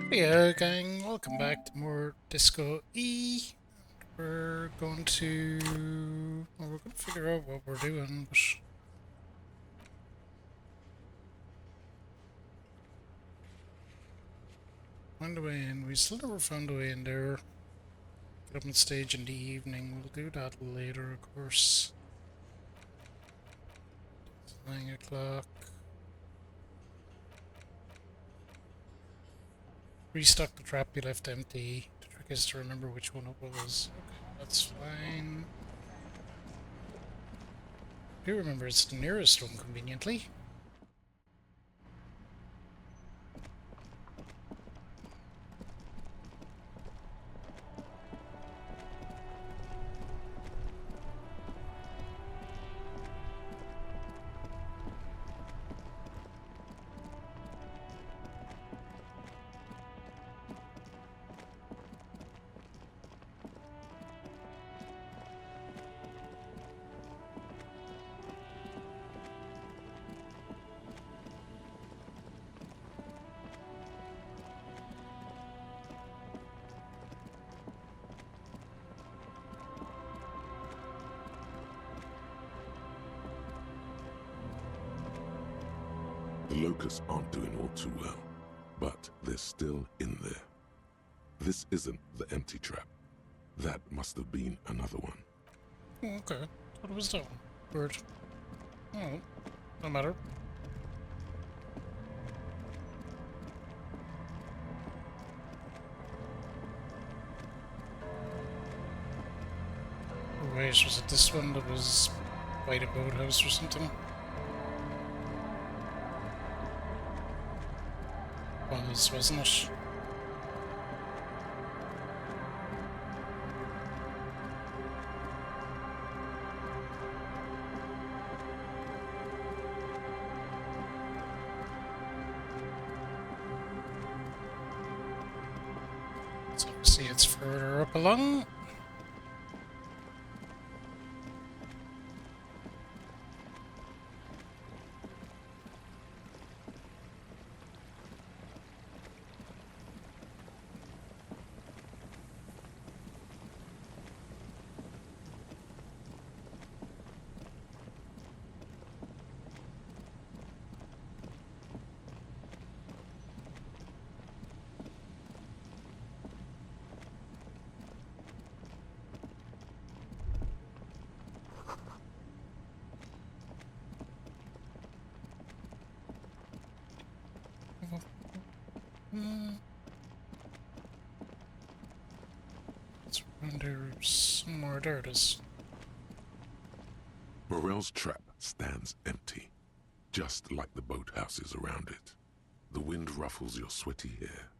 Hey gang, welcome back to more Disco E. We're going to... Well, we're going to figure out what we're doing, but... Find a way in. We still never found a way in there. Get up on stage in the evening. We'll do that later, of course. It's 9 o'clock. Restock the trap you left empty. The trick is to remember which one it was. Okay, that's fine. I do remember it's the nearest one, conveniently. The locusts aren't doing all too well, but they're still in there. This isn't the empty trap. That must have been another one. Okay, what was that one? Weird. Oh, no matter. Wait, was it this one that was by the boathouse or something? Was, wasn't it? So see, it's further up along. It's around there somewhere. There it is. Morel's trap stands empty, just like the boathouses around it. The wind ruffles your sweaty hair.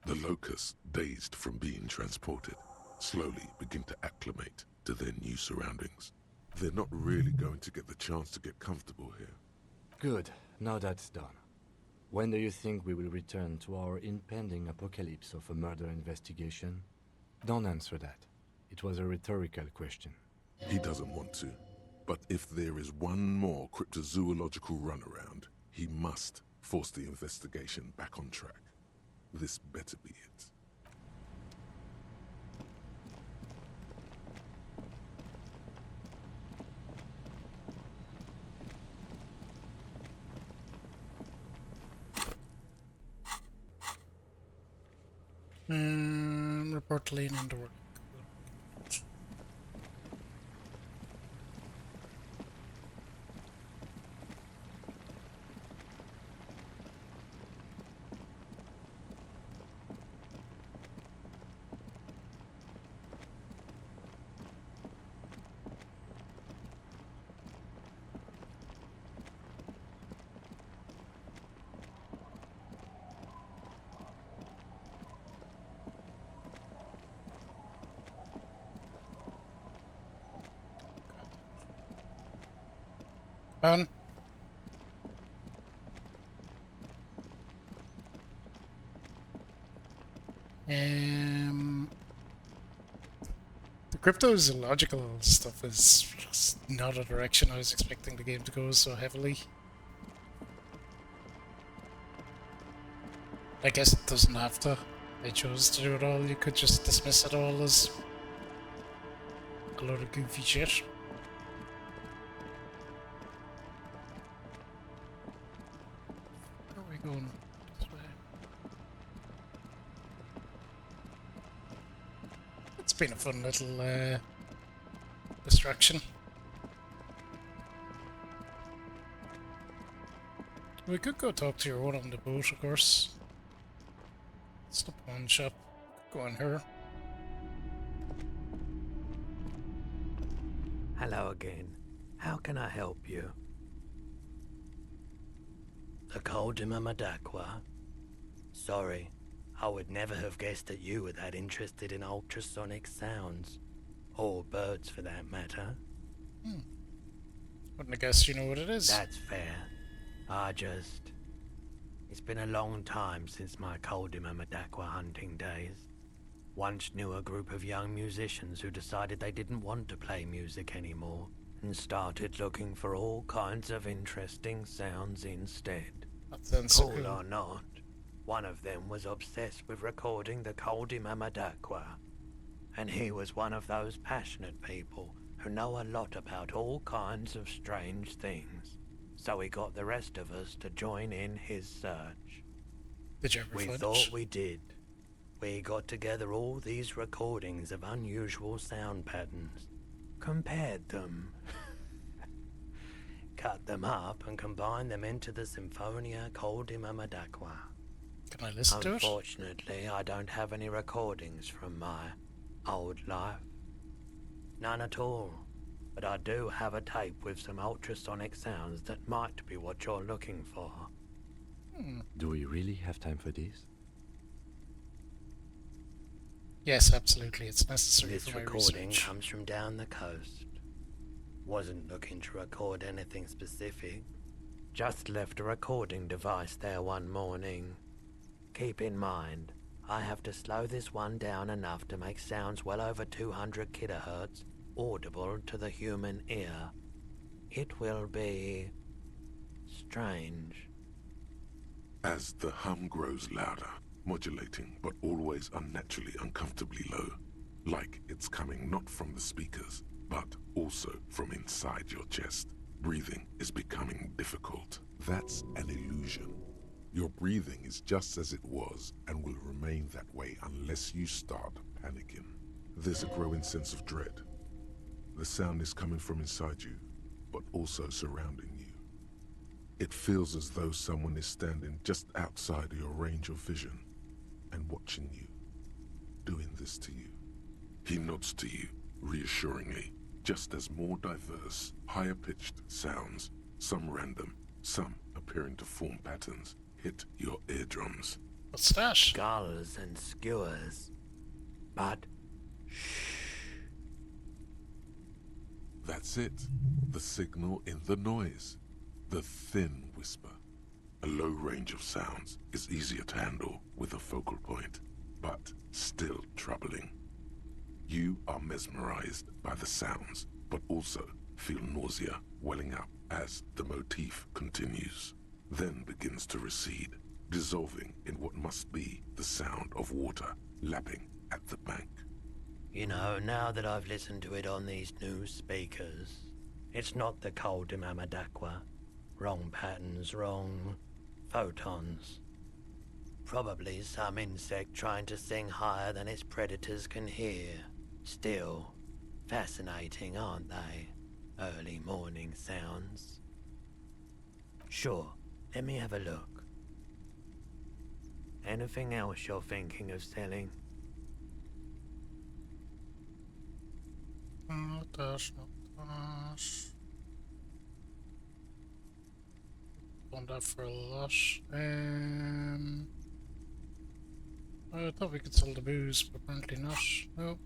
The locusts, dazed from being transported, slowly begin to acclimate to their new surroundings. They're not really going to get the chance to get comfortable here. Good. Now that's done. When do you think we will return to our impending apocalypse of a murder investigation? Don't answer that. It was a rhetorical question. He doesn't want to, but if there is one more cryptozoological runaround, he must force the investigation back on track. This better be it. Report to Lane Underworld. On. The cryptozoological stuff is just not a direction I was expecting the game to go so heavily. I guess it doesn't have to. they chose to do it all. You could just dismiss it all as a load of goofy shit. Where are we going? This way. It's been a fun little distraction. We could go talk to your one on the boat, of course. It's the pawn shop. Could go in here. Hello again. How can I help you? The Coldima Madakwa? Sorry, I would never have guessed that you were that interested in ultrasonic sounds. Or birds, for that matter. Wouldn't have guessed you know what it is. That's fair. It's been a long time since my Coldima Madakwa hunting days. Once knew a group of young musicians who decided they didn't want to play music anymore and started looking for all kinds of interesting sounds instead. That sounds so Cool cool. or not, one of them was obsessed with recording the Coldima Madakwa. And he was one of those passionate people who know a lot about all kinds of strange things. So he got the rest of us to join in his search. Did you ever We find thought it? we did. We got together all these recordings of unusual sound patterns, compared them, cut them up and combined them into the Symphonia Coldima Madakwa. Can I listen to it? Unfortunately, I don't have any recordings from my old life. None at all. But I do have a tape with some ultrasonic sounds that might be what you're looking for. Do we really have time for this? Yes, absolutely. It's necessary This for my recording research. comes from down the coast. Wasn't looking to record anything specific. Just left a recording device there one morning. Keep in mind, I have to slow this one down enough to make sounds well over 200 kilohertz audible to the human ear. It will be strange. As the hum grows louder, modulating but always unnaturally uncomfortably low, like it's coming not from the speakers, but also from inside your chest. Breathing is becoming difficult. That's an illusion. Your breathing is just as it was and will remain that way unless you start panicking. There's a growing sense of dread. The sound is coming from inside you, but also surrounding you. It feels as though someone is standing just outside your range of vision and watching you, doing this to you. He nods to you, reassuringly, just as more diverse, higher-pitched sounds, some random, some appearing to form patterns, hit your eardrums. What's that? Skulls and skewers. But That's it. The signal in the noise. The thin whisper. A low range of sounds is easier to handle with a focal point, but still troubling. You are mesmerized by the sounds, but also feel nausea welling up as the motif continues, then begins to recede, dissolving in what must be the sound of water lapping at the bank. you know, now that I've listened to it on these new speakers, it's not the Coldima Madakwa. Wrong patterns, wrong photons. Probably some insect trying to sing higher than its predators can hear. Still, fascinating, aren't they? Early morning sounds. Sure, let me have a look. Anything else you're thinking of selling? Not that, not that. Done that for a lot. I thought we could sell the booze, but apparently not. No.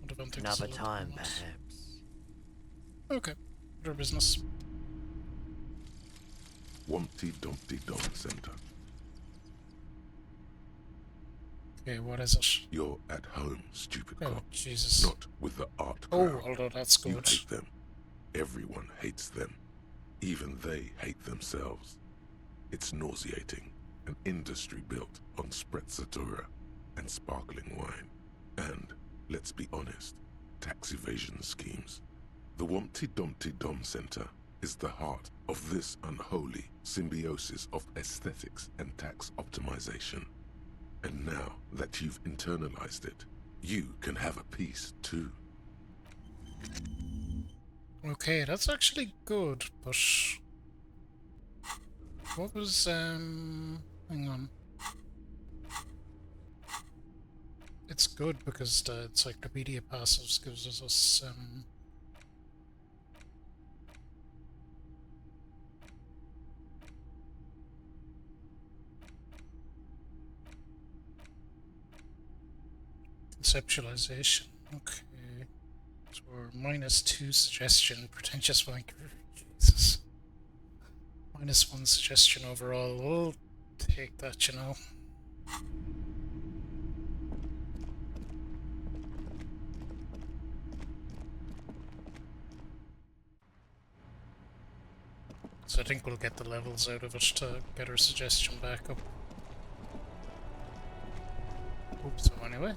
Not if I'm thinking Another sell it time, at once. perhaps. Okay. Your business. Wumpty Dumpty Dog Center. Okay, what is it? You're at home, stupid Oh, cop. Jesus. Not with the art Oh, crowd. although that's You good. hate them. Everyone hates them. Even they hate themselves. It's nauseating. An industry built on sprezzatura. and sparkling wine. And, let's be honest, tax evasion schemes. The Wumpty Dumpty Dom Center is the heart of this unholy symbiosis of aesthetics and tax optimization. And now that you've internalized it, you can have a piece too. Okay, that's actually good, but what was hang on. It's good because the encyclopedia passives gives us conceptualization. Okay. So we're -2 suggestion, pretentious wanker. Jesus. -1 suggestion overall. We'll take that, you know. So I think we'll get the levels out of it to get our suggestion back up. Hope so, anyway.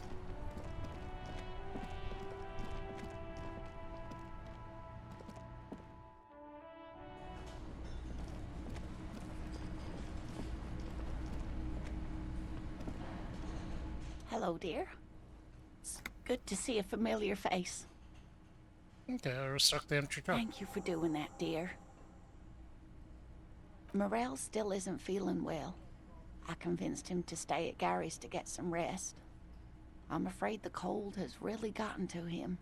Hello, dear. It's good to see a familiar face. Okay, I'll restock the empty cup. Thank you for doing that, dear. Morel still isn't feeling well. I convinced him to stay at Gary's to get some rest. I'm afraid the cold has really gotten to him.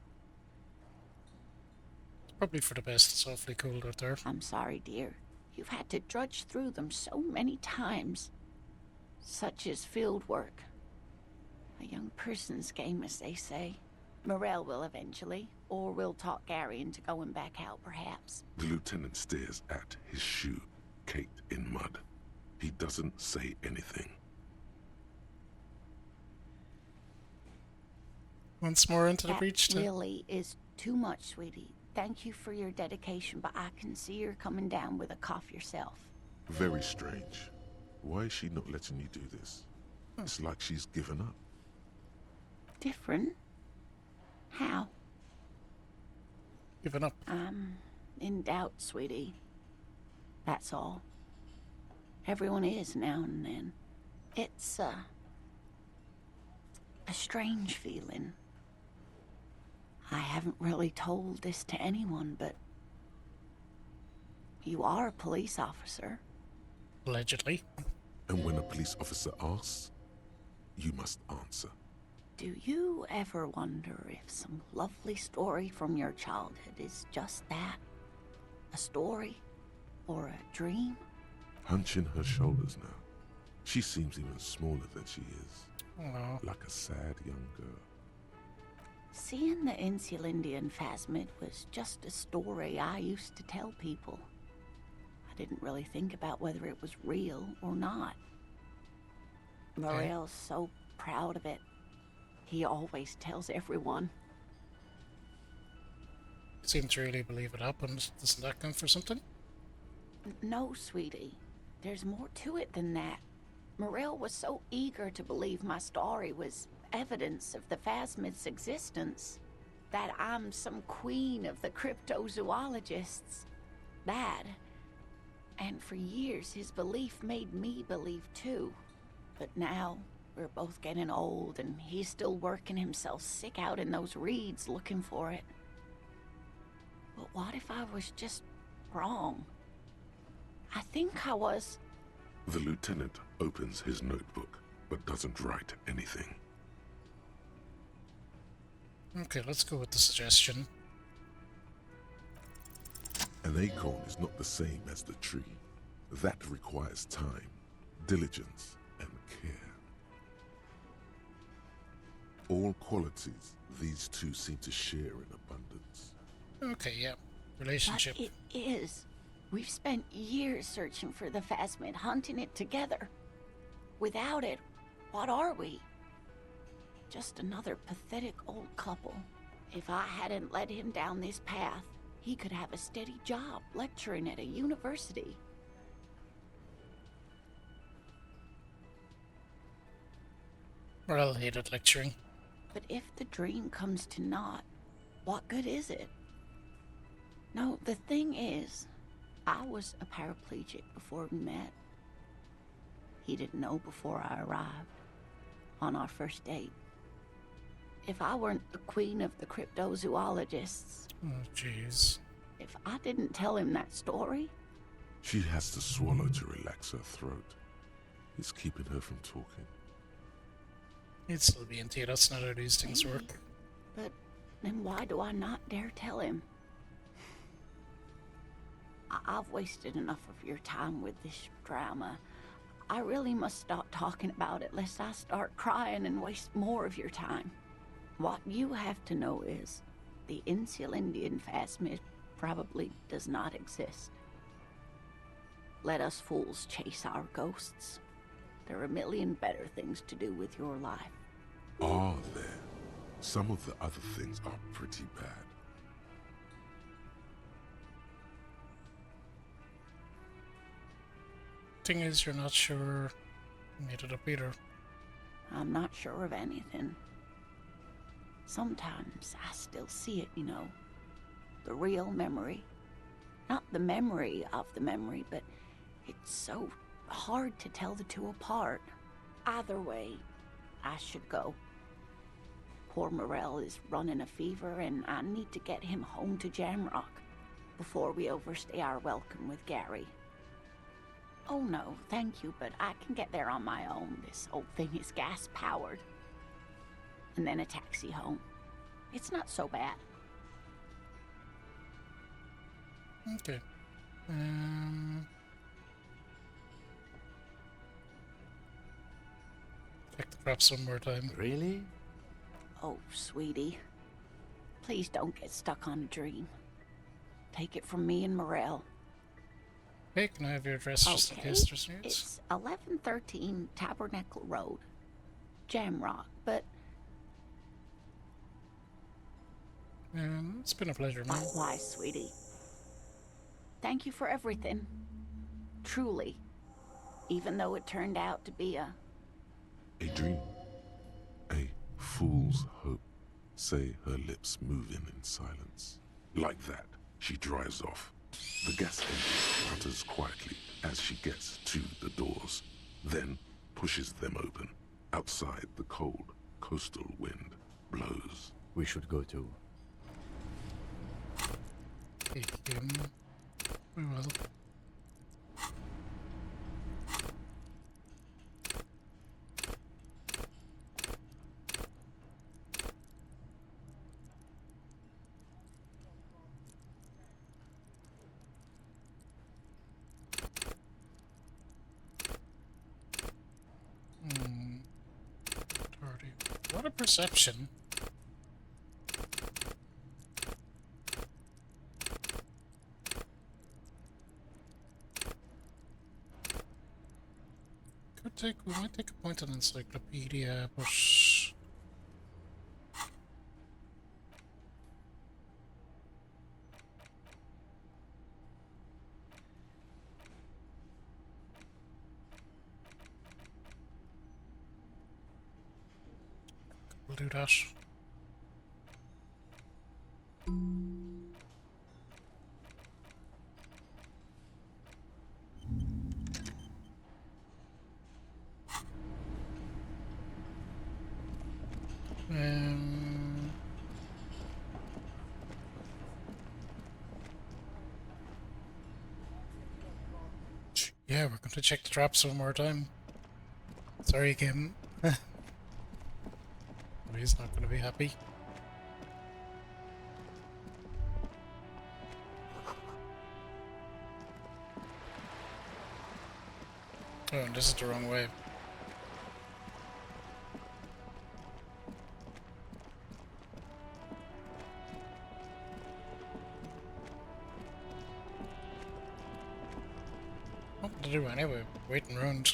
It's probably for the best. It's awfully cold out there. I'm sorry, dear. You've had to drudge through them so many times. Such is field work. A young person's game, as they say. Morel will eventually, or we'll talk Gary into going back out, perhaps. The lieutenant stares at his shoe, caked in mud. He doesn't say anything. Once more into the That breach to... really is too much, sweetie. Thank you for your dedication, but I can see you're coming down with a cough yourself. Very strange. Why is she not letting you do this? It's like she's given up. Different? How? Giving up. I'm in doubt, sweetie. That's all. Everyone is now and then. It's, a strange feeling. I haven't really told this to anyone, but you are a police officer. Allegedly. And when a police officer asks, you must answer. Do you ever wonder if some lovely story from your childhood is just that? A story? Or a dream? Hunching her shoulders now. She seems even smaller than she is. Oh, Like a sad young girl. Seeing the Insulindian phasmid was just a story I used to tell people. I didn't really think about whether it was real or not. Morel's so proud of it. He always tells everyone. you seem to really believe it happened. Doesn't that count for something? No, sweetie. There's more to it than that. Morel was so eager to believe my story was evidence of the phasmid's existence that I'm some queen of the cryptozoologists. That. And for years, his belief made me believe too. But now, we're both getting old, and he's still working himself sick out in those reeds looking for it. But what if I was just wrong? I think I was. The lieutenant opens his notebook, but doesn't write anything. Okay, let's go with the suggestion. An acorn is not the same as the tree. That requires time, diligence, and care. All qualities these two seem to share in abundance. Okay, yeah. But Relationship. it is. We've spent years searching for the phasmid, hunting it together. Without it, what are we? Just another pathetic old couple. If I hadn't led him down this path, he could have a steady job lecturing at a university. Morel hated lecturing. But if the dream comes to naught, what good is it? No, the thing is, I was a paraplegic before we met. He didn't know before I arrived, on our first date. If I weren't the queen of the cryptozoologists, Oh, jeez. if I didn't tell him that story, She has to swallow to relax her throat. It's keeping her from talking. He'd still be into you. That's not how these things maybe. work. But then why do I not dare tell him? I've wasted enough of your time with this drama. I really must stop talking about it lest I start crying and waste more of your time. What you have to know is the Insulindian phasmid probably does not exist. Let us fools chase our ghosts. There are a million better things to do with your life. Are there? Some of the other things are pretty bad. Thing is, you're not sure you made it up either. I'm not sure of anything. Sometimes I still see it, you know. The real memory. Not the memory of the memory, but it's so hard to tell the two apart. Either way, I should go. Poor Morel is running a fever, and I need to get him home to Jamrock before we overstay our welcome with Gary. Oh no, thank you, but I can get there on my own. This old thing is gas-powered. And then a taxi home. It's not so bad. Okay. Check the crops one more time. Really? Oh, sweetie. Please don't get stuck on a dream. Take it from me and Morel. Hey, can I have your address just in Okay, case there's news? it's 1113 Tabernacle Road, Jamrock, but It's been a pleasure, man. why, sweetie? Thank you for everything. Truly. Even though it turned out to be a dream. A fool's hope. Say her lips moving in silence. Like that, she drives off. The gas engine putters quietly as she gets to the doors, then pushes them open. Outside, the cold, coastal wind blows. We should go too. We will. What a perception. We might take a point on encyclopedia, but we'll do that. Yeah, we're going to check the traps one more time. Sorry, Kim. He's not going to be happy. Oh, and this is the wrong way. What to do anyway? Waiting around.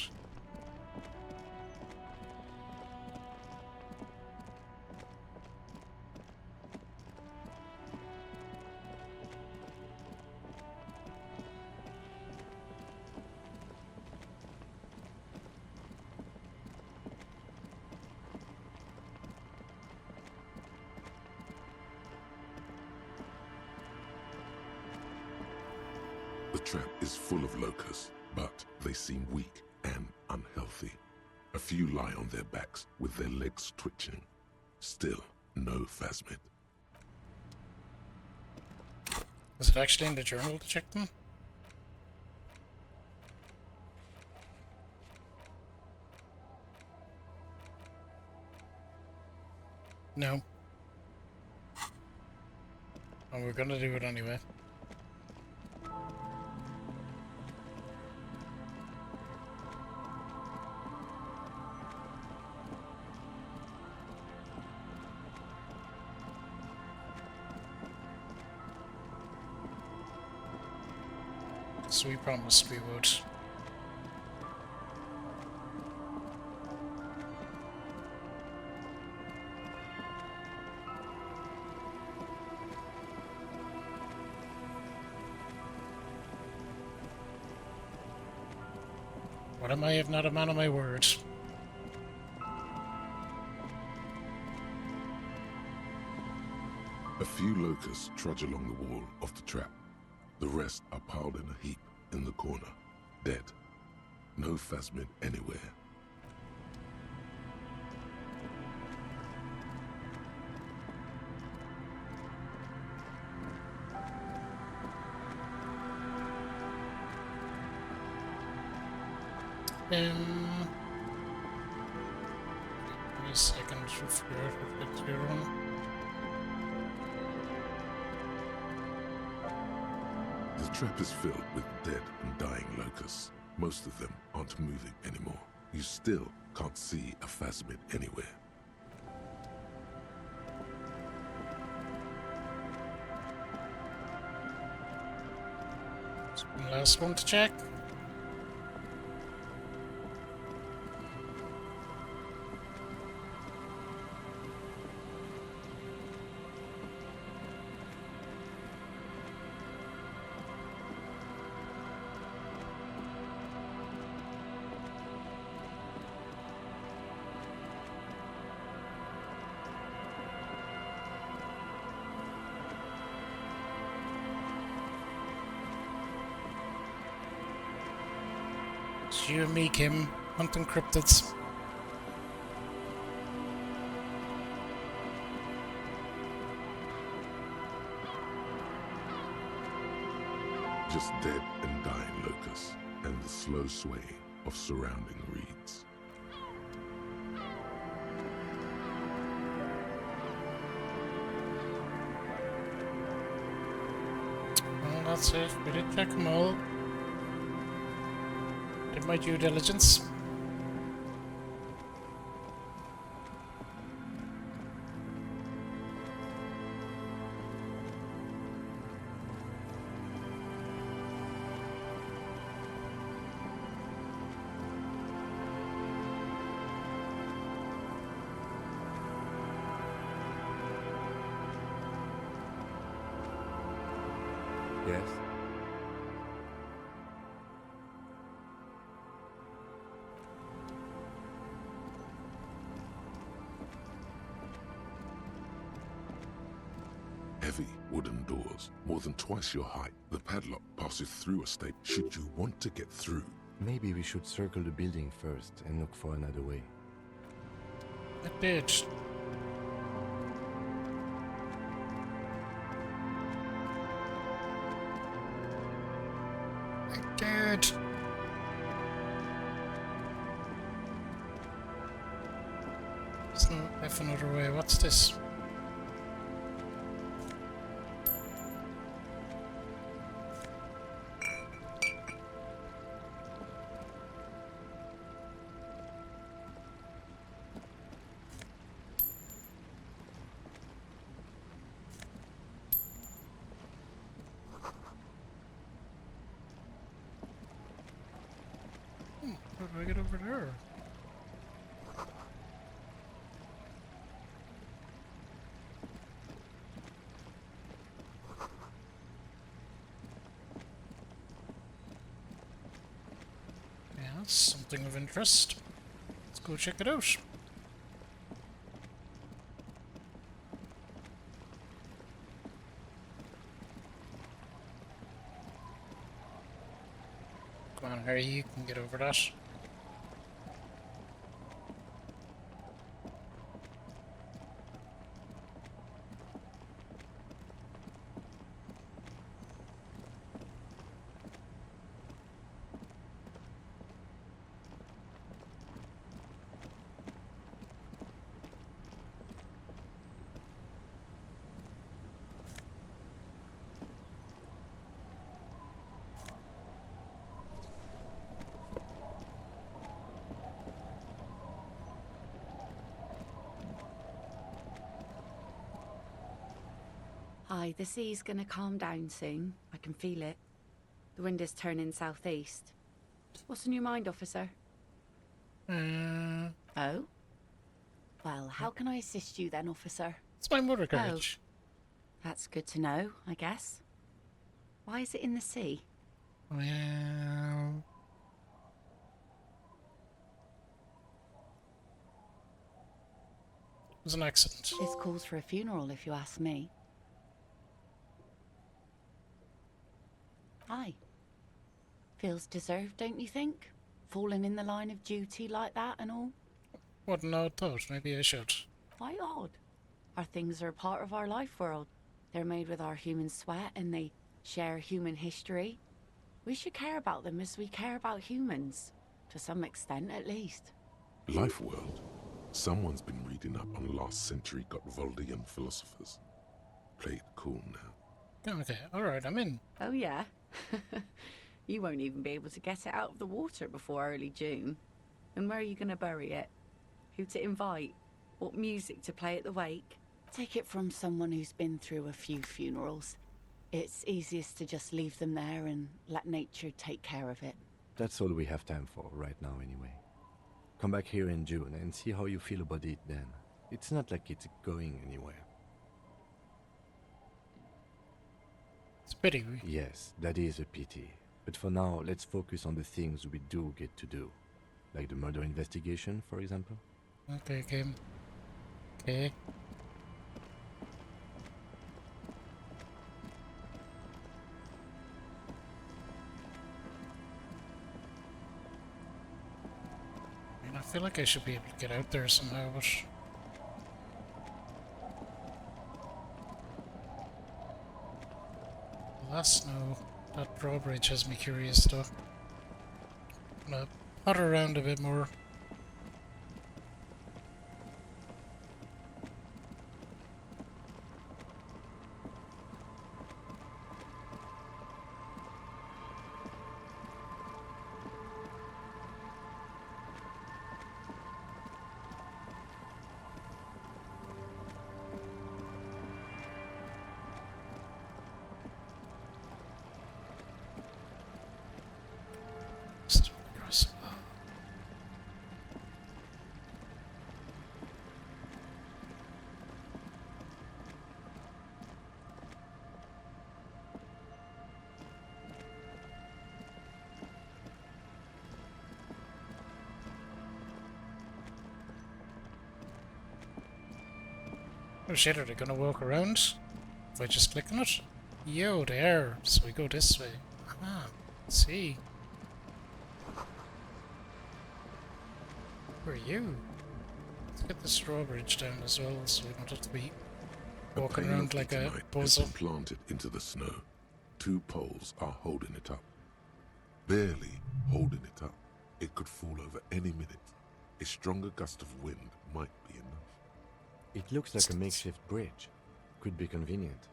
trap is full of locusts, but they seem weak and unhealthy. A few lie on their backs with their legs twitching. Still, no phasmid. Is it actually in the journal to check them? No. Oh, we're gonna do it anyway. So we promised we would. What am I if not a man of my word? A few locusts trudge along the wall of the trap. The rest are piled in a heap in the corner, dead. No phasmid anywhere. Give me a second to figure out what to do wrong. The trap is filled with dead and dying locusts. Most of them aren't moving anymore. You still can't see a phasmid anywhere. One last one to check. It's you and me, Kim, hunting cryptids. Just dead and dying locusts, and the slow swaying of surrounding reeds. Well, that's it. We did check them all. Did my due diligence. Yes? Heavy wooden doors, more than twice your height. The padlock passes through a stake should you want to get through. Maybe we should circle the building first and look for another way. It did. It did. There's no F another way. What's this? How do I get over there? Yeah, that's something of interest. Let's go check it out. Harry, you can get over that. Aye, the sea's gonna calm down soon. I can feel it. The wind is turning southeast. What's on your mind, officer? Oh? Well, how can I assist you then, officer? It's my motor carriage. That's good to know, I guess. Why is it in the sea? Well... It was an accident. This calls for a funeral, if you ask me. Aye. Feels deserved, don't you think? Falling in the line of duty like that and all? What an odd thought. Maybe I should. Why odd? Our things are a part of our life world. They're made with our human sweat and they share human history. We should care about them as we care about humans. To some extent, at least. Life world. Someone's been reading up on last century Gotvaldian philosophers. Play it cool now. Okay, alright, I'm in. Oh, yeah? You won't even be able to get it out of the water before early June. And where are you going to bury it? Who to invite? What music to play at the wake? Take it from someone who's been through a few funerals. It's easiest to just leave them there and let nature take care of it. That's all we have time for right now anyway. Come back here in June and see how you feel about it then. It's not like it's going anywhere. It's a pity. Yes, that is a pity. But for now, let's focus on the things we do get to do. Like the murder investigation, for example. Okay, Kim. Okay. I feel like I should be able to get out there somehow, but... Alas, no. That drawbridge has me curious, though. I'm gonna potter around a bit more. Oh shit, are they gonna walk around? If I just click on it? Yo, they are. So we go this way. Ah, see. Who are you? Let's get this drawbridge down as well, so we don't have to be walking around like a Has bozo. been planted into the snow. 2 poles are holding it up. Barely holding it up. It could fall over any minute. A stronger gust of wind might be enough. It looks like a makeshift bridge. Could be convenient.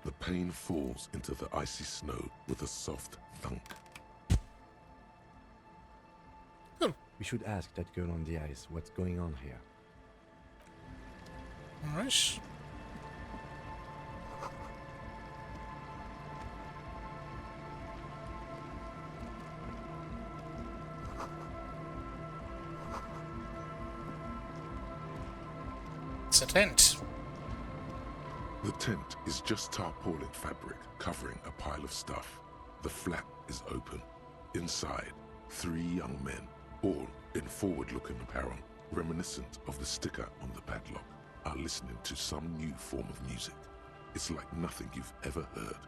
The pane falls into the icy snow with a soft thunk. We should ask that girl on the ice what's going on here. Alright. It's a tent. The tent is just tarpaulin fabric covering a pile of stuff. The flap is open. Inside, 3 young men, all in forward-looking apparel, reminiscent of the sticker on the padlock, are listening to some new form of music. It's like nothing you've ever heard.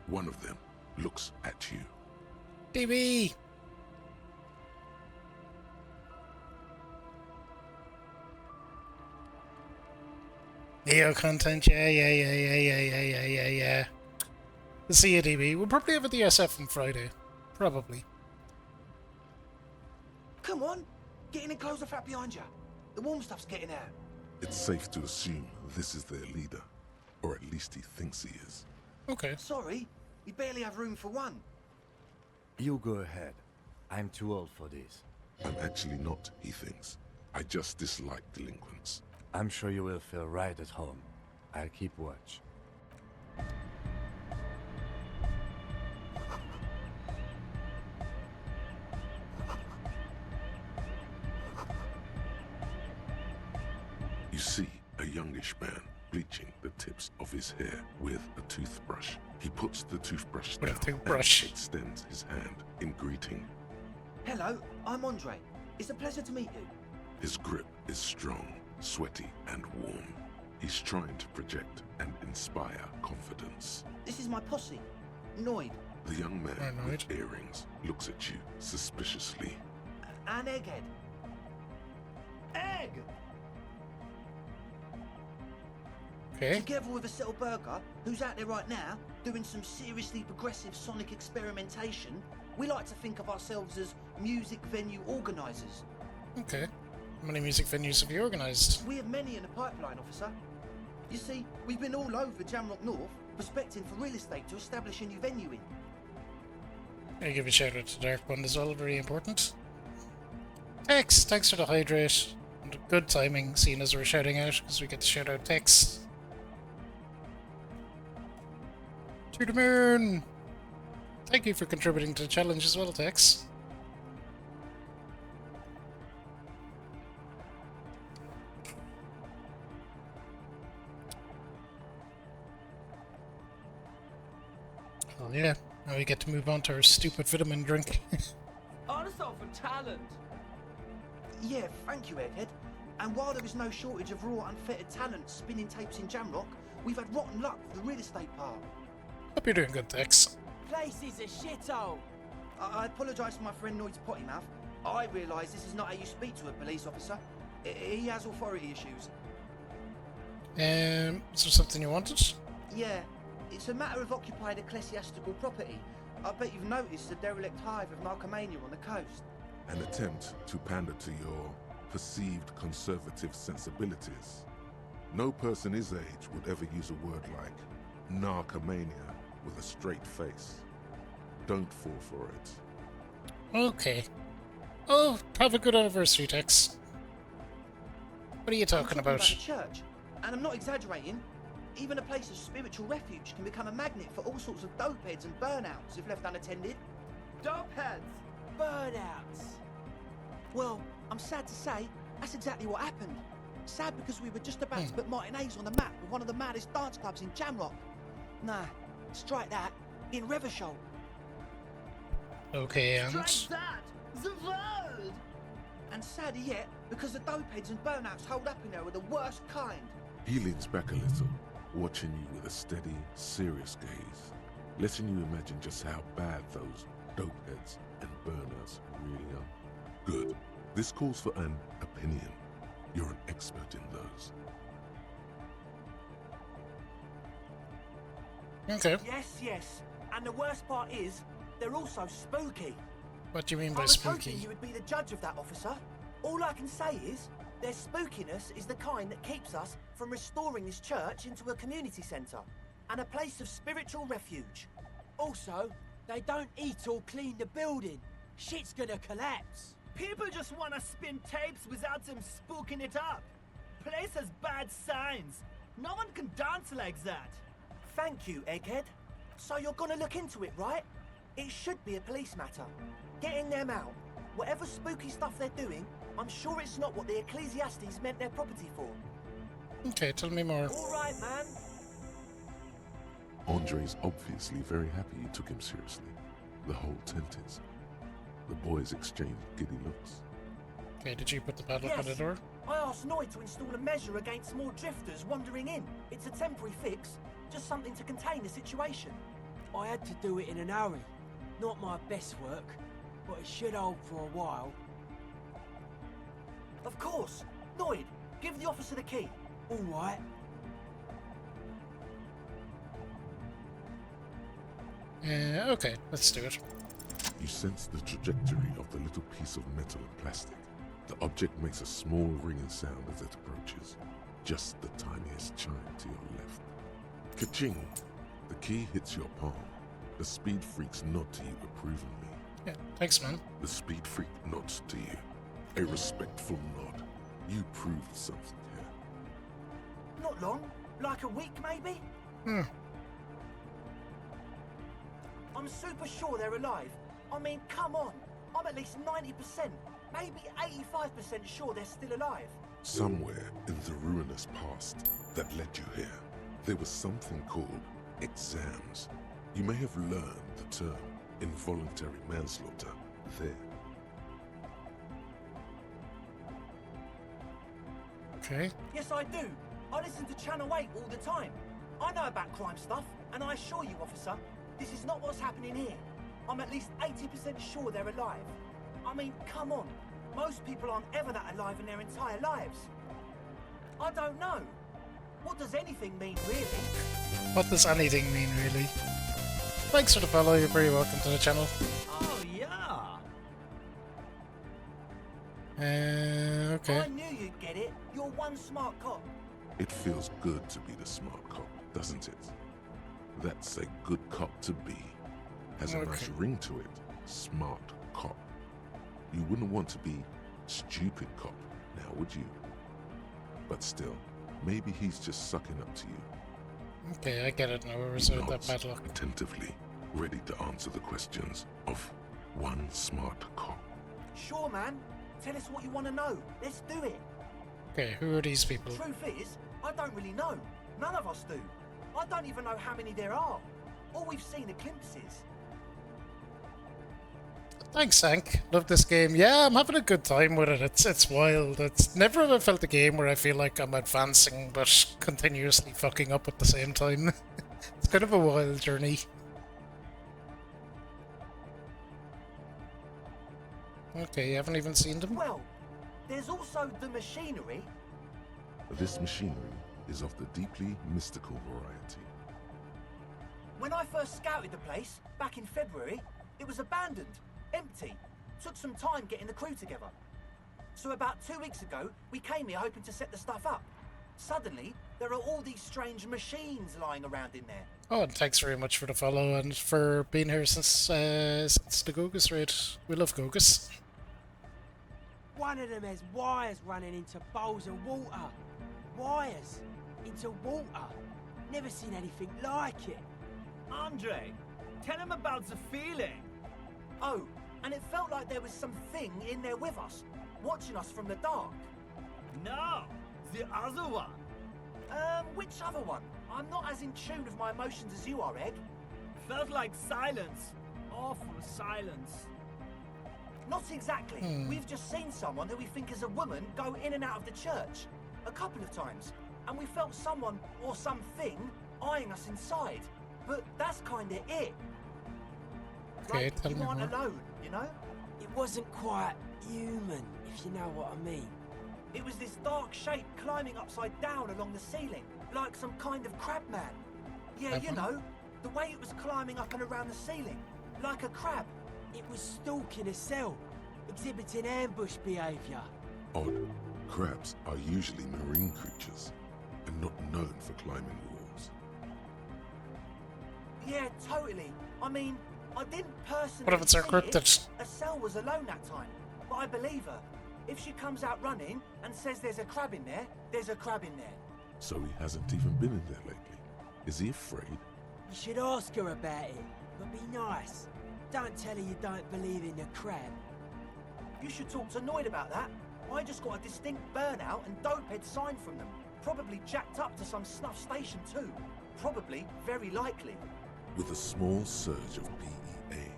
One of them looks at you. DB! Neo content, yeah. The CADB. We'll probably have a DSF on Friday. Probably. Come on, get in and close the flap behind you. The warm stuff's getting out. It's safe to assume this is their leader. Or at least he thinks he is. Okay. Sorry, we barely have room for one. You go ahead. I'm too old for this. I'm actually not, he thinks. I just dislike delinquents. I'm sure you will feel right at home. I'll keep watch. You see a youngish man bleaching the tips of his hair with a toothbrush. He puts the toothbrush With a down toothbrush. and extends his hand in greeting. Hello, I'm Andre. It's a pleasure to meet you. His grip is strong, sweaty, and warm. He's trying to project and inspire confidence. This is my posse, Noid, The young man Right, with Noid. earrings looks at you suspiciously. and Egghead. Egg! Okay. Together with a Settle Burger, who's out there right now, doing some seriously progressive sonic experimentation, we like to think of ourselves as music venue organisers. Okay. How many music venues have you organised? We have many in the pipeline, officer. You see, we've been all over Jamrock North, prospecting for real estate to establish a new venue in. I give a shout out to Dark One as well, very important. Thanks for the hydrate. And good timing, seeing as we're shouting out, because we get to shout out Tex. To the moon! Thank you for contributing to the challenge as well, Tex. Oh yeah, now we get to move on to our stupid vitamin drink. Also for talent. Yeah, thank you, Egghead. And while there is no shortage of raw, unfettered talent spinning tapes in Jamrock, we've had rotten luck with the real estate part. Hope you're doing good, Tex. Place is a shithole. I apologise for my friend Noid's potty mouth. I realise this is not how you speak to a police officer. He has authority issues. Is there something you wanted? Yeah, it's a matter of occupied ecclesiastical property. I bet you've noticed the derelict hive of narcomania on the coast. An attempt to pander to your perceived conservative sensibilities. No person his age would ever use a word like narcomania with a straight face. Don't fall for it. Okay. Oh, have a good anniversary, Tex. What are you talking I'm about? the church, and I'm not exaggerating. Even a place of spiritual refuge can become a magnet for all sorts of dopeheads and burnouts if left unattended. Dopeheads. Burnouts. Well, I'm sad to say, that's exactly what happened. Sad because we were just about to put Martinez on the map with one of the maddest dance clubs in Jamrock. Nah, strike that, in Revachol. Okay, and Strike that. The world. And sadder yet, because the dopeheads and burnouts holed up in there were the worst kind. He leans back a little, watching you with a steady, serious gaze, letting you imagine just how bad those dopeheads and burnouts really are. Good. This calls for an opinion. You're an expert in those. okay. Yes. And the worst part is, they're also spooky. What do you mean I by was hoping spooky? you would be the judge of that, officer. All I can say is, their spookiness is the kind that keeps us from restoring this church into a community centre and a place of spiritual refuge. Also, they don't eat or clean the building. Shit's gonna collapse. People just wanna spin tapes without them spooking it up. Place has bad signs. No one can dance like that. Thank you, Egghead. So you're gonna look into it, right? It should be a police matter. Getting them out. Whatever spooky stuff they're doing, I'm sure it's not what the Ecclesiastes meant their property for. Okay, tell me more. All right, man. Andre's obviously very happy you took him seriously. The whole tent is. The boys exchanged giddy looks. Okay, did you put the padlock on the Yes. door? I asked Noid to install a measure against more drifters wandering in. It's a temporary fix, just something to contain the situation. I had to do it in an hurry. Not my best work, but it should hold for a while. Of course. Noid, give the officer the key. All right. Okay, let's do it. You sense the trajectory of the little piece of metal and plastic. The object makes a small ringing sound as it approaches. Just the tiniest chime to your left. Ka-ching! The key hits your palm. The speed freaks nod to you approvingly. Yeah, thanks, man. The speed freak nods to you. A respectful nod. You proved something here. Not long. Like a week, maybe? I'm super sure they're alive. I mean, come on. I'm at least 90%, maybe 85% sure they're still alive. Somewhere in the ruinous past that led you here, there was something called exams. You may have learned the term involuntary manslaughter there. Okay. Yes, I do. I listen to Channel 8 all the time. I know about crime stuff, and I assure you, officer, this is not what's happening here. I'm at least 80% sure they're alive. I mean, come on. Most people aren't ever that alive in their entire lives. I don't know. What does anything mean, really? What does anything mean, really? Thanks for the follow, you're very welcome to the channel. Oh, yeah. Okay. I knew you'd get it. You're one smart cop. It feels good to be the smart cop, doesn't it? That's a good cop to be. Has a nice ring to it. Smart cop. You wouldn't want to be stupid cop, now would you? But still, maybe he's just sucking up to you. Okay, I get it now. We're reserved that Nods bad luck. attentively, ready to answer the questions of one smart cop. Sure, man. Tell us what you want to know. Let's do it. Okay, who are these people? Truth is, I don't really know. None of us do. I don't even know how many there are. All we've seen are glimpses. Thanks, Hank. Love this game. Yeah, I'm having a good time with it. It's wild. It's never have I felt a game where I feel like I'm advancing but continuously fucking up at the same time. It's kind of a wild journey. Okay, you haven't even seen them? Well, there's also the machinery. This machinery is of the deeply mystical variety. When I first scouted the place, back in February, it was abandoned, empty. Took some time getting the crew together. So about 2 weeks ago, we came here hoping to set the stuff up. Suddenly, there are all these strange machines lying around in there. Oh, and thanks very much for the follow and for being here since the Gogus raid. We love Gogus. One of them has wires running into bowls of water. Wires into water. Never seen anything like it. Andre, tell him about the feeling. Oh, and it felt like there was something in there with us, watching us from the dark. No, the other one. Which other one? I'm not as in tune with my emotions as you are, Egg. Felt like silence. Awful silence. Not exactly. We've just seen someone who we think is a woman go in and out of the church. A couple of times. And we felt someone, or something, eyeing us inside. But that's kinda it. Okay, Like, tell you me aren't more. alone, you know? It wasn't quite human, if you know what I mean. It was this dark shape climbing upside down along the ceiling, like some kind of crab man. Yeah, you know, the way it was climbing up and around the ceiling, like a crab. It was stalking a cell, exhibiting ambush behaviour. Odd. Crabs are usually marine creatures and not known for climbing walls. Yeah, totally. I mean, I didn't personally What if it's our see cryptid? it. Estelle was alone that time, but I believe her. If she comes out running and says there's a crab in there, there's a crab in there. So he hasn't even been in there lately. Is he afraid? You should ask her about it, but be nice. Don't tell her you don't believe in the crab. You should talk to Noid about that. I just got a distinct burnout and dopehead sign from them. Probably jacked up to some snuff station too. Probably, very likely. With a small surge of PEA,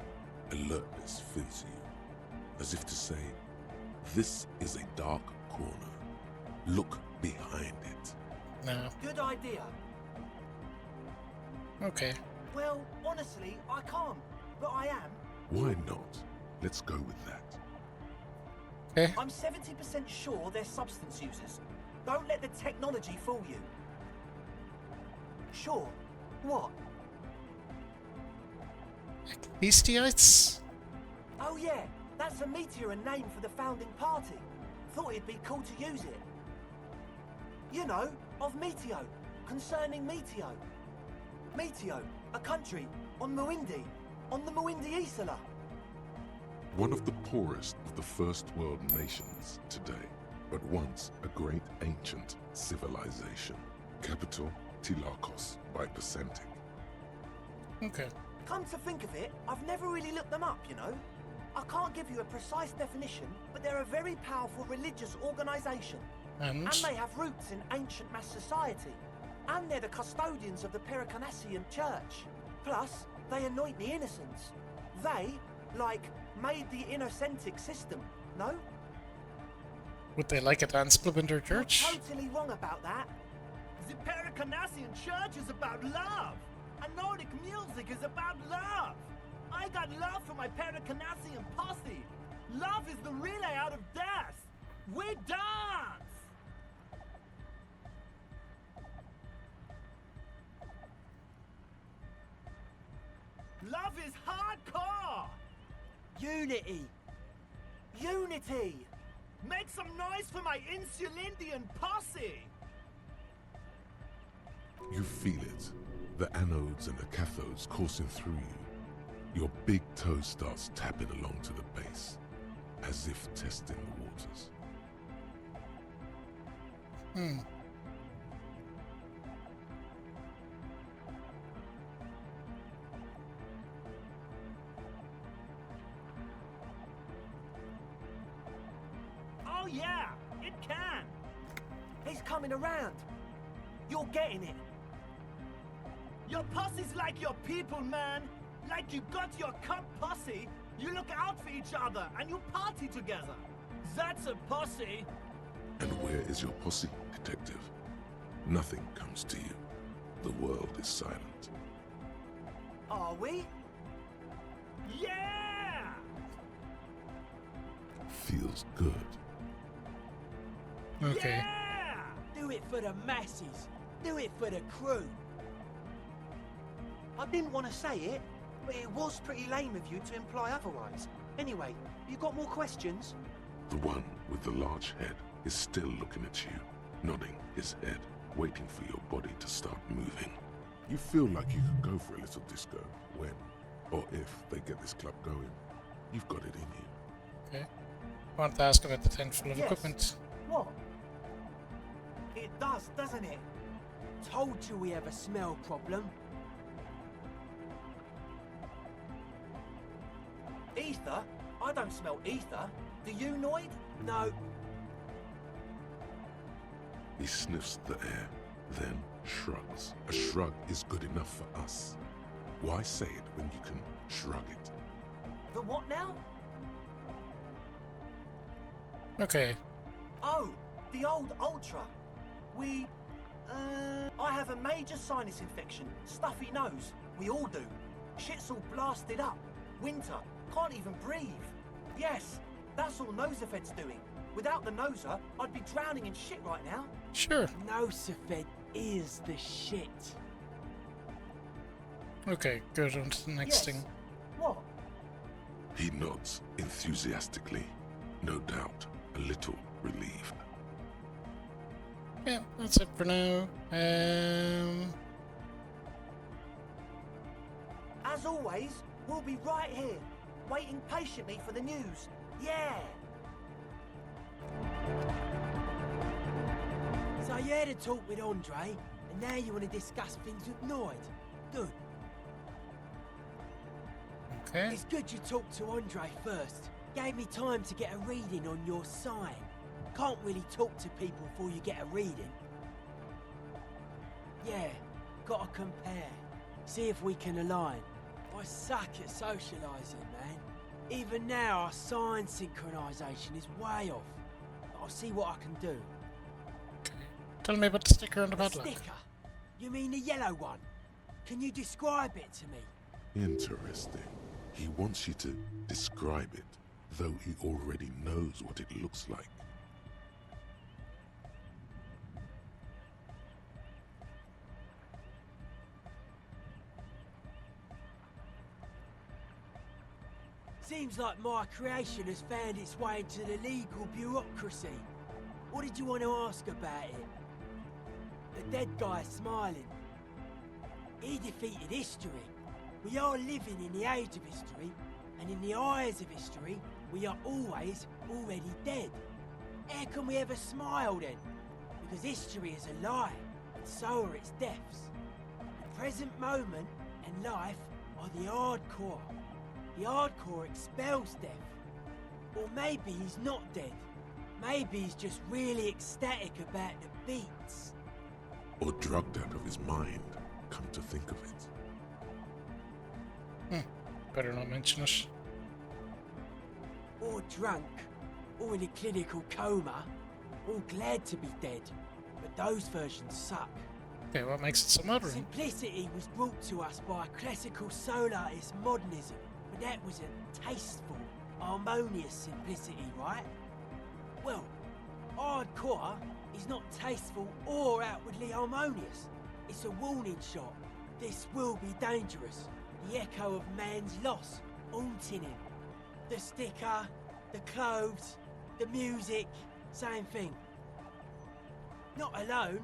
alertness fills you, as if to say, this is a dark corner. Look behind it. No. Good idea. Okay. Well, honestly, I can't. But I am. Why not? Let's go with that. Okay. I'm 70% sure they're substance users. Don't let the technology fool you. Sure. What? Beasteites? Oh yeah, that's a meteor name for the founding party. Thought it'd be cool to use it. You know, of Meteo, concerning Meteo. Meteo, a country on Muindi, on the Muindi Isla. One of the poorest of the first world nations today, but once a great ancient civilization. Capital, Tilakos by Percentic. Okay. Come to think of it, I've never really looked them up, you know. I can't give you a precise definition, but they're a very powerful religious organisation. And? And they have roots in ancient mass society. And they're the custodians of the Pericarnassian Church. Plus, they anoint the innocents. They, like, made the Innocentic system, no? Would they like a dance club in their church? You're totally wrong about that. The Pericarnassian Church is about love. And Nordic music is about love. I got love for my Pericarnassian posse. Love is the relay out of death. We dance! Love is hardcore! Unity! Unity! Make some noise for my Insulindian posse! You feel it. The anodes and the cathodes coursing through you. Your big toe starts tapping along to the base, as if testing the waters. Oh yeah, it can! He's coming around. You're getting it. Your posse's like your people, man. Like you got your cup posse, you look out for each other and you party together. That's a posse. And where is your posse, detective? Nothing comes to you. The world is silent. Are we? Yeah! Feels good. Okay. Yeah! Do it for the masses. Do it for the crew. I didn't want to say it, but it was pretty lame of you to imply otherwise. Anyway, you got more questions? The one with the large head is still looking at you, nodding his head, waiting for your body to start moving. You feel like you could go for a little disco when, or if, they get this club going. You've got it in you. Okay. I want to ask about the tent full of Yes. equipment. What? It does, doesn't it? Told you we have a smell problem. Ether? I don't smell ether. Do you, Noid? No, He sniffs the air, then shrugs. A shrug is good enough for us. Why say it when you can shrug it? The what now? Okay. Oh, the old Ultra. I have a major sinus infection, stuffy nose. We all do. Shit's all blasted up. Winter. Can't even breathe. Yes, that's all Nosafed's doing. Without the Noser, I'd be drowning in shit right now. Sure. Nosafed is the shit. Okay, good. On to the next Yes. thing. What? He nods enthusiastically, no doubt a little relieved. Yeah, that's it for now. As always, we'll be right here, waiting patiently for the news. Yeah! So you had a talk with Andre, and now you want to discuss things with Noid. Good. Okay. It's good you talked to Andre first. Gave me time to get a reading on your sign. Can't really talk to people before you get a reading. Yeah, gotta compare. See if we can align. I suck at socialising, man. Even now, our sign synchronisation is way off. But I'll see what I can do. Tell me about the sticker on the The padlock. sticker? You mean the yellow one? Can you describe it to me? Interesting. He wants you to describe it, though he already knows what it looks like. Seems like my creation has found its way into the legal bureaucracy. What did you want to ask about it? The dead guy's smiling. He defeated history. We are living in the age of history, and in the eyes of history, we are always already dead. How can we ever smile then? Because history is a lie, and so are its deaths. The present moment and life are the hardcore. The hardcore expels death. Or maybe he's not dead. Maybe he's just really ecstatic about the beats. Or drugged out of his mind, come to think of it. Better not mention it. Or drunk, or in a clinical coma, or glad to be dead. But those versions suck. Okay, what makes it so modern? Simplicity was brought to us by classical solarist modernism, but that was a tasteful, harmonious simplicity, right? Well, hardcore is not tasteful or outwardly harmonious. It's a warning shot. This will be dangerous. The echo of man's loss, haunting him. The sticker, the clothes, the music, same thing. Not alone.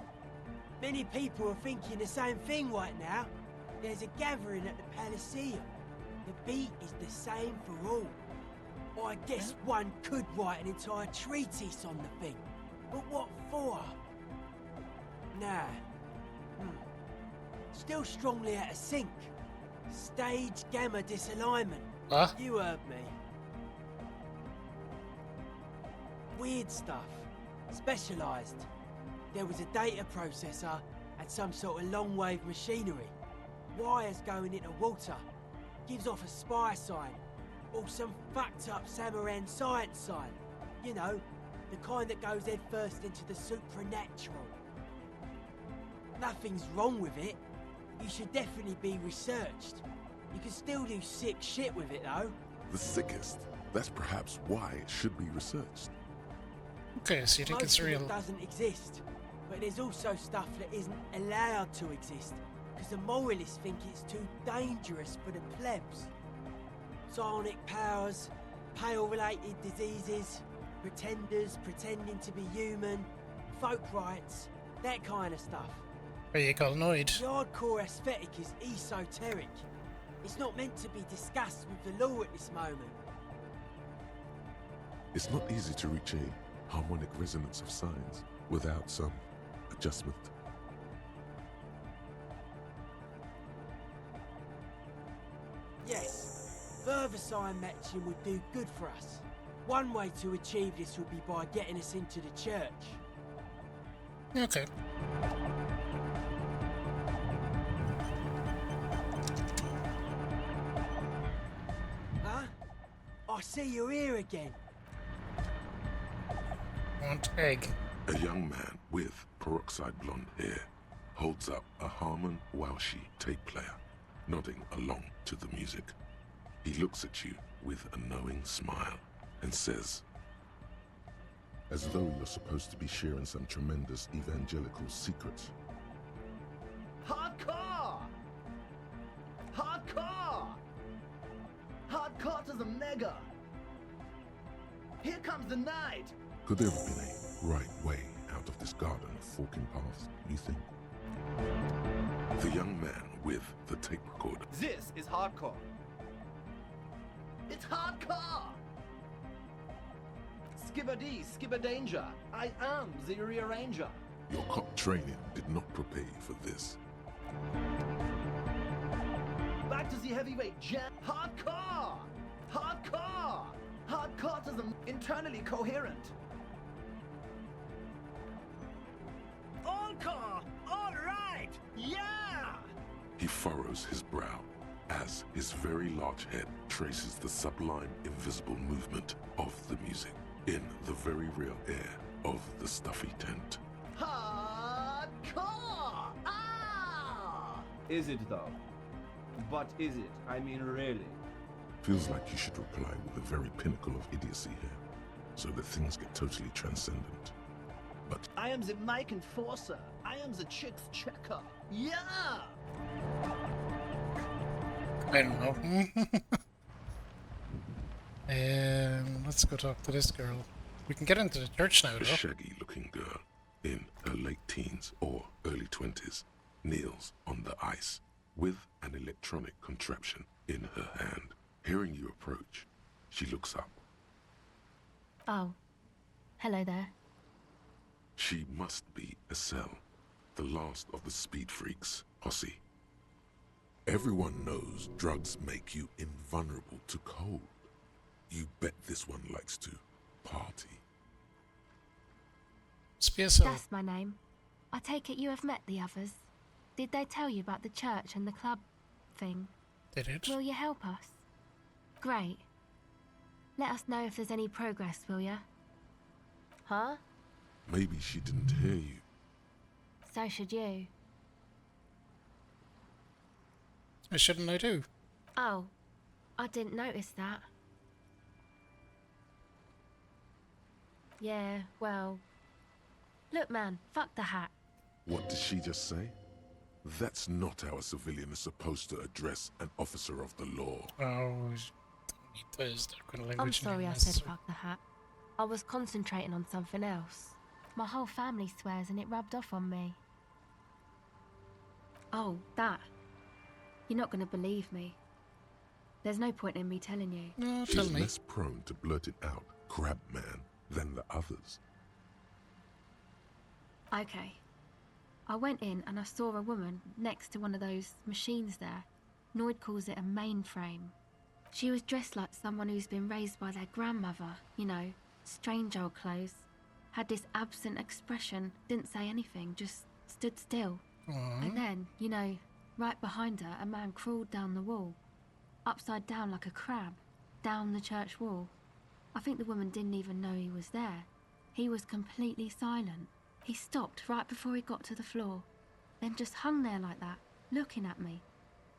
Many people are thinking the same thing right now. There's a gathering at the Palaceum. The beat is the same for all. I guess one could write an entire treatise on the thing. But what for? Nah. Still strongly out of sync. Stage gamma disalignment. Huh? You heard me. Weird stuff. Specialised. There was a data processor and some sort of long-wave machinery. Wires going into water. Gives off a spy sign. Or some fucked up Samaran science sign. You know, the kind that goes head first into the supernatural. Nothing's wrong with it. You should definitely be researched. You can still do sick shit with it though. The sickest. That's perhaps why it should be researched. Okay, so you think Most it's of real? it doesn't exist, but there's also stuff that isn't allowed to exist because the moralists think it's too dangerous for the plebs. Psionic powers, pale-related diseases, pretenders pretending to be human, folk rights, that kind of stuff. Are you paranoid? The hardcore aesthetic is esoteric. It's not meant to be discussed with the law at this moment. It's not easy to reach a harmonic resonance of signs without some adjustment. Yes, further sign matching would do good for us. One way to achieve this would be by getting us into the church. Okay. Huh? I see you're here again. Want egg. A young man with peroxide blonde hair holds up a Harman Walshy tape player, nodding along to the music. He looks at you with a knowing smile and says, as though you're supposed to be sharing some tremendous evangelical secret. Hardcore! Hardcore! Hardcore to the mega! Here comes the night! Could there have been a right way out of this garden of forking paths, you think? The young man with the tape recorder. This is hardcore. It's hardcore! Skibberdee, skibberdanger. I am the rearranger. Your cop training did not prepare you for this. Back to the heavyweight jam. Hardcore! Hardcore! Hardcore to the internally coherent. Encore! All right! Yeah! He furrows his brow as his very large head traces the sublime invisible movement of the music in the very real air of the stuffy tent. Hardcore! Ah! Is it though? But is it? I mean, really? Feels like you should reply with the very pinnacle of idiocy here, so that things get totally transcendent. But I am the mic enforcer. I am the chicks checker. Yeah! I don't know. Let's go talk to this girl. We can get into the church now, a though. shaggy-looking girl in her late teens or early 20s kneels on the ice with an electronic contraption in her hand. Hearing you approach, she looks up. Oh. Hello there. She must be Estelle, the last of the speed freaks posse. Everyone knows drugs make you invulnerable to cold. You bet this one likes to party. SPSL. That's my name. I take it you have met the others. Did they tell you about the church and the club thing? Did it? Will you help us? Great. Let us know if there's any progress, will ya? Huh? Maybe she didn't hear you. So should you. What shouldn't I do? Oh, I didn't notice that. Yeah, well... Look, man, fuck the hat. What did she just say? That's not how a civilian is supposed to address an officer of the law. Oh, there's that kind of language. I'm sorry I said fuck the hat. I was concentrating on something else. My whole family swears and it rubbed off on me. Oh, that. You're not going to believe me. There's no point in me telling you. No, tell She's me. less prone to blurt it out, crab man, than the others. Okay. I went in and I saw a woman next to one of those machines there. Noid calls it a mainframe. She was dressed like someone who's been raised by their grandmother, you know, strange old clothes. Had this absent expression, didn't say anything, just stood still. And then, you know, right behind her, a man crawled down the wall. Upside down like a crab, down the church wall. I think the woman didn't even know he was there. He was completely silent. He stopped right before he got to the floor, then just hung there like that, looking at me.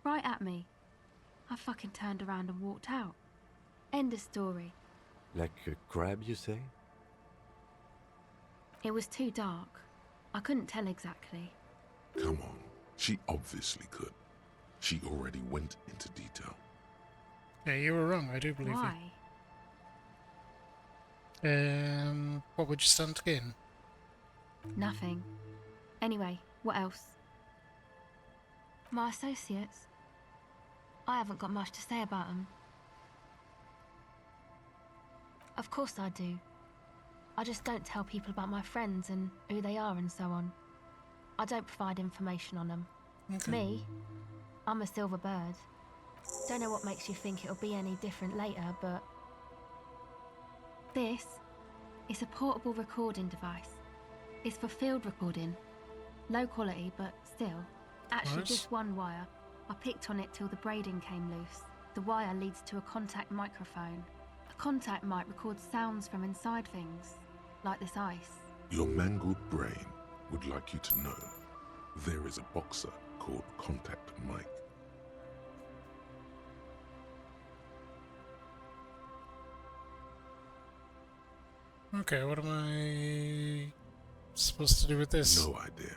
Right at me. I fucking turned around and walked out. End of story. Like a crab, you say? It was too dark. I couldn't tell exactly. Come on, she obviously could. She already went into detail. Yeah, you were wrong. I do believe Why? you. What would you stand to gain? Nothing. Anyway, what else? My associates? I haven't got much to say about them. Of course I do. I just don't tell people about my friends and who they are and so on. I don't provide information on them. Okay. Me? I'm a silver bird. Don't know what makes you think it'll be any different later, but... This is a portable recording device. It's for field recording. Low quality, but still. Actually, Nice. just one wire. I picked on it till the braiding came loose. The wire leads to a contact microphone. A contact mic records sounds from inside things, like this ice. Your mangled brain would like you to know there is a boxer called Contact Mike. Okay, what am I supposed to do with this? No idea.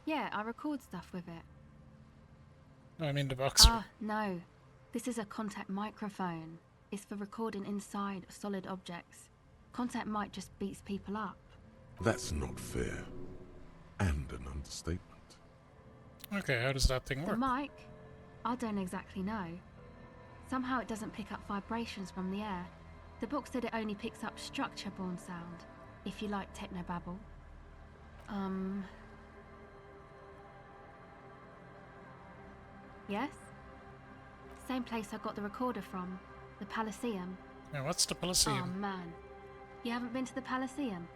Yeah, I record stuff with it. I mean the box. No. This is a contact microphone. It's for recording inside solid objects. Contact mic just beats people up. That's not fair. And an understatement. Okay, how does that thing The work? mic? I don't exactly know. Somehow it doesn't pick up vibrations from the air. The book said it only picks up structure-borne sound, if you like technobabble. Yes? Same place I got the recorder from, the Palaceum. Now, what's the Oh Palaceum? man, you haven't been to the Palaceum?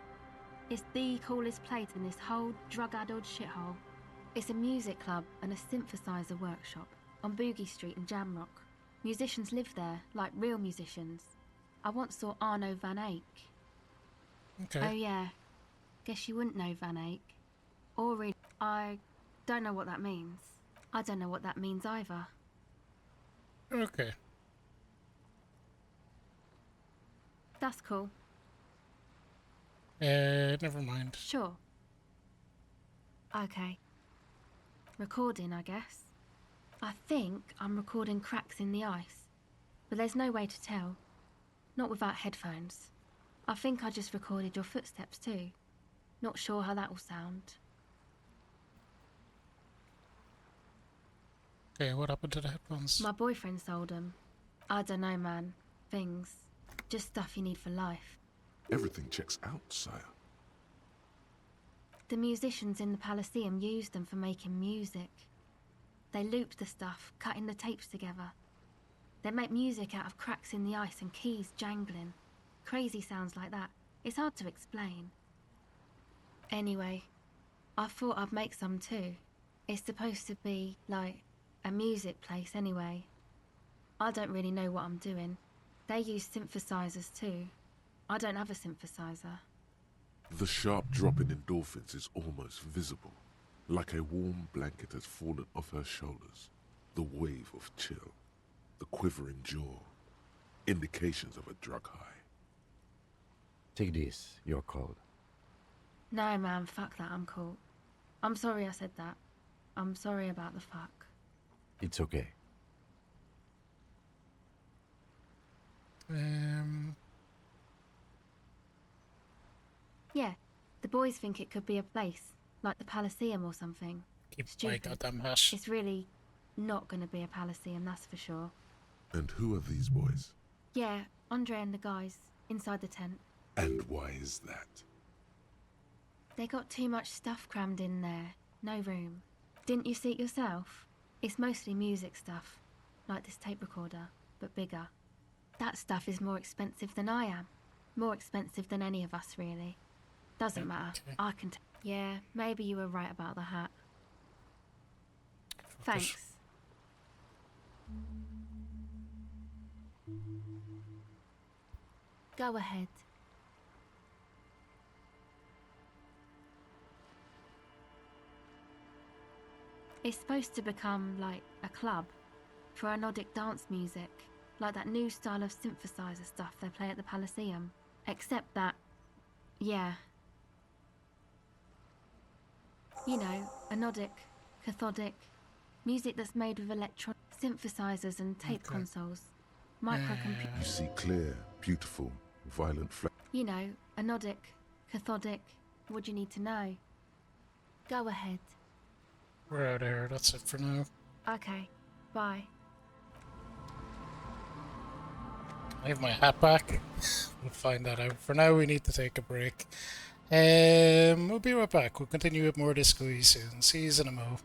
It's the coolest place in this whole drug-addled shithole. It's a music club and a synthesizer workshop on Boogie Street in Jamrock. Musicians live there, like real musicians. I once saw Arno van Eyck. Okay. Oh yeah, guess you wouldn't know Van Eyck. Or really, I don't know what that means. I don't know what that means either. Okay. That's cool. Never mind. Sure. Okay. Recording, I guess. I think I'm recording cracks in the ice, but there's no way to tell. Not without headphones. I think I just recorded your footsteps too. Not sure how that will sound. Okay, what happened to the headphones? My boyfriend sold them. I don't know, man. Things. Just stuff you need for life. Everything checks out, sire. The musicians in the Palaceum used them for making music. They looped the stuff, cutting the tapes together. They make music out of cracks in the ice and keys jangling. Crazy sounds like that. It's hard to explain. Anyway, I thought I'd make some too. It's supposed to be, like, a music place anyway. I don't really know what I'm doing. They use synthesizers too. I don't have a synthesizer. The sharp drop in endorphins is almost visible, like a warm blanket has fallen off her shoulders. The wave of chill, the quivering jaw, indications of a drug high. Take this, you're cold. No, man, fuck that, I'm cool. I'm sorry I said that. I'm sorry about the fuck. It's okay. Yeah, the boys think it could be a place, like the Palaceum or something. Keep my Stupid. goddamn hash. It's really not gonna be a Palaceum, that's for sure. And who are these boys? Yeah, Andre and the guys, inside the tent. And why is that? They got too much stuff crammed in there. No room. Didn't you see it yourself? It's mostly music stuff, like this tape recorder, but bigger. That stuff is more expensive than I am. More expensive than any of us, really. Doesn't matter. Okay. I can yeah, maybe you were right about the hat. Thanks. Go ahead. It's supposed to become like a club for anodic dance music, like that new style of synthesizer stuff they play at the Palaceum. Except that, yeah. You know, anodic, cathodic, music that's made with electronic synthesizers and tape consoles, microcomputers. You see clear, beautiful, violent You know, anodic, cathodic. What do you need to know? Go ahead. We're out of here, that's it for now. Okay, bye. I have my hat back. We'll find that out. For now, we need to take a break. We'll be right back. We'll continue with more Disco Elysium. See you in a mo.